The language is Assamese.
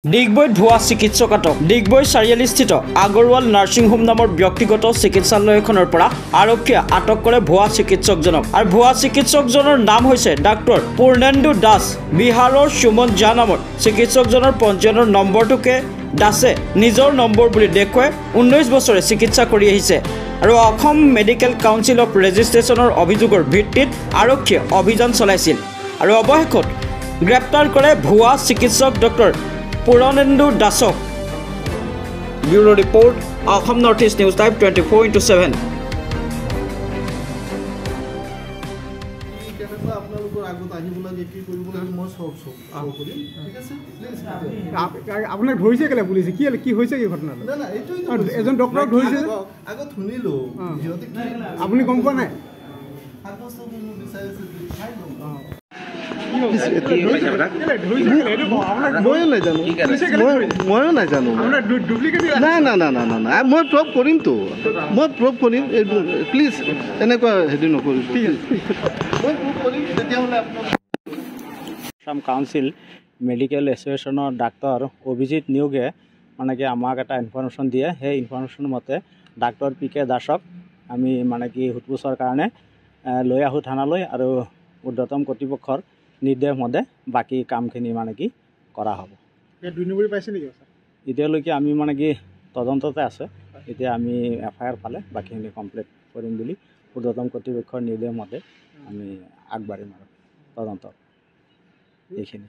ডিগবৈত ভুৱা চিকিৎসক আটক। ডিগবৈ চাৰিআলিস্থিত আগৰৱাল নাৰ্ছিং হোম নামৰ ব্যক্তিগত চিকিৎসালয়খনৰ পৰা আৰক্ষীয়ে আটক কৰে ভুৱা চিকিৎসকজনক। আৰু ভুৱা চিকিৎসকজনৰ নাম হৈছে ডাক্তৰ পূৰ্ণেন্দু দাস। বিহাৰৰ সুমন ঝা নামৰ চিকিৎসকজনৰ পঞ্জীয়নৰ নম্বৰটোকে দাসে নিজৰ নম্বৰ বুলি দেখুৱাই 19 বছৰে চিকিৎসা কৰি আহিছে। আৰু অসম মেডিকেল কাউন্সিল অফ ৰেজিষ্ট্ৰেশ্যনৰ অভিযোগৰ ভিত্তিত আৰক্ষীয়ে অভিযান চলাইছিল আৰু অৱশেষত গ্ৰেপ্তাৰ কৰে ভুৱা চিকিৎসক ডক্টৰ পূৰ্ণেন্দু দাসক। Bureau report, Assam north east news type 24/7। আপোনাক ধৰিছে কেলে পুলিচে? কি হৈছে কি ঘটনা? এজন ডক্টৰক ধৰিছে, আপুনি গম পোৱা নাই? ময়ো নাজানো। নাই মই প্ৰভ কৰিমতো, মই প্ৰভ কৰিম। প্লিজ এনেকুৱা হেৰি নকৰিম। মই প্ৰভ কৰিম তেতিয়াহ'লে আসাম কাউন্সিল মেডিকেল এছ'চিয়েশ্যনৰ ডাক্তৰ অভিজিত নিয়োগে মানে কি আমাক এটা ইনফৰমেশ্যন দিয়ে। সেই ইনফৰমেশ্যন মতে ডাক্তৰ পি কে দাসক আমি মানে কি সোধপোছৰ কাৰণে লৈ আহোঁ থানালৈ আৰু ঊৰ্ধ্বতম কৰ্তৃপক্ষৰ নিৰ্দেশ মতে বাকী কামখিনি মানে কি কৰা হ'ব। পাইছে নেকি? এতিয়ালৈকে আমি মানে কি তদন্ততে আছে। এতিয়া আমি FIR পালে বাকীখিনি কমপ্লিট কৰিম বুলি ঊৰ্ধ্বতম কৰ্তৃপক্ষৰ নিৰ্দেশ মতে আমি আগবাঢ়িম আৰু তদন্ত এইখিনি।